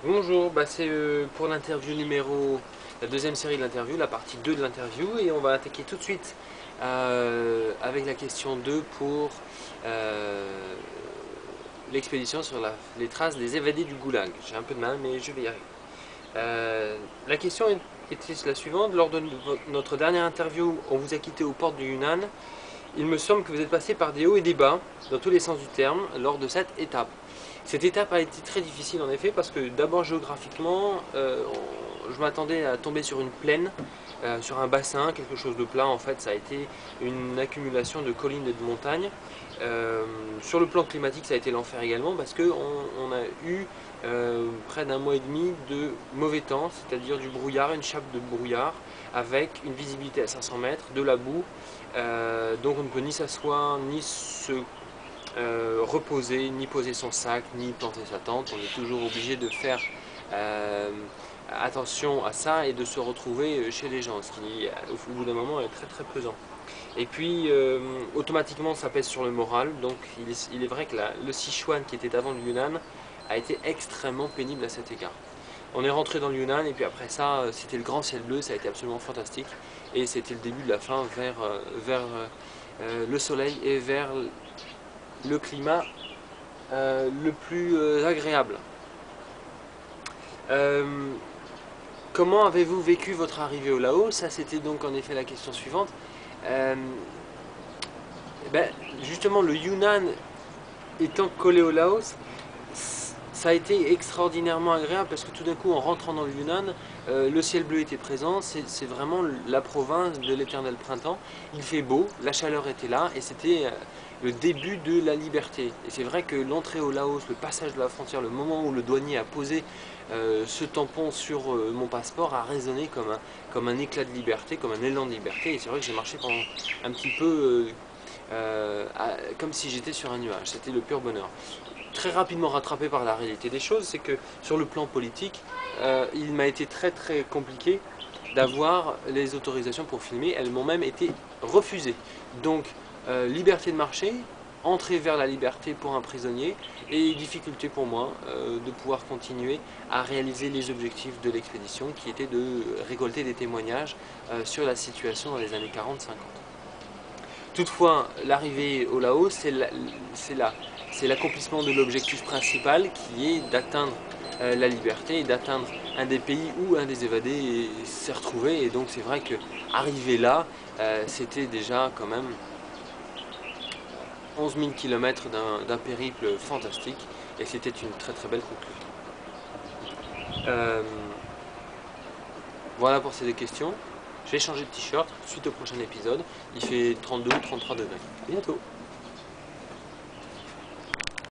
Bonjour, c'est pour l'interview numéro, la deuxième série de l'interview, la partie 2 de l'interview, et on va attaquer tout de suite avec la question 2 pour l'expédition sur les traces des évadés du goulag. J'ai un peu de mal, mais je vais y arriver. La question était la suivante: lors de notre dernière interview, on vous a quitté aux portes du Yunnan. Il me semble que vous êtes passé par des hauts et des bas, dans tous les sens du terme, lors de cette étape. Cette étape a été très difficile en effet parce que d'abord géographiquement, je m'attendais à tomber sur une plaine, sur un bassin, quelque chose de plat. En fait, ça a été une accumulation de collines et de montagnes. Sur le plan climatique, ça a été l'enfer également parce qu'on on a eu près d'un mois et demi de mauvais temps, c'est-à-dire du brouillard, une chape de brouillard avec une visibilité à 500 mètres, de la boue. Donc on ne peut ni s'asseoir, ni se reposer, ni poser son sac, ni planter sa tente. On est toujours obligé de faire euh, attention à ça et de se retrouver chez les gens, ce qui au bout d'un moment est très très pesant. Et puis automatiquement ça pèse sur le moral, donc il est vrai que le Sichuan qui était avant le Yunnan a été extrêmement pénible à cet égard. On est rentré dans le Yunnan et puis après ça c'était le grand ciel bleu, ça a été absolument fantastique et c'était le début de la fin vers le soleil et vers le climat le plus agréable. Euh, Comment avez-vous vécu votre arrivée au Laos? Ça c'était donc en effet la question suivante. Euh, ben, Justement le Yunnan étant collé au Laos, ça a été extraordinairement agréable parce que tout d'un coup, en rentrant dans le Yunnan, le ciel bleu était présent. C'est vraiment la province de l'éternel printemps. Il fait beau, la chaleur était là et c'était le début de la liberté. Et c'est vrai que l'entrée au Laos, le passage de la frontière, le moment où le douanier a posé ce tampon sur mon passeport a résonné comme un éclat de liberté, comme un élan de liberté. Et c'est vrai que j'ai marché pendant un petit peu comme si j'étais sur un nuage. C'était le pur bonheur. Très rapidement rattrapé par la réalité des choses, c'est que sur le plan politique, il m'a été très très compliqué d'avoir les autorisations pour filmer. Elles m'ont même été refusées. Donc, liberté de marché, entrée vers la liberté pour un prisonnier, et difficulté pour moi de pouvoir continuer à réaliser les objectifs de l'expédition, qui était de récolter des témoignages sur la situation dans les années 40-50. Toutefois, l'arrivée au Laos, c'est l'accomplissement de l'objectif principal qui est d'atteindre la liberté et d'atteindre un des pays où un des évadés s'est retrouvé. Et donc c'est vrai que arriver là, c'était déjà quand même 11 000 km d'un périple fantastique et c'était une très très belle conclusion. Euh, voilà pour ces deux questions. Je vais changer de t-shirt suite au prochain épisode. Il fait 32 ou 33 degrés. À bientôt.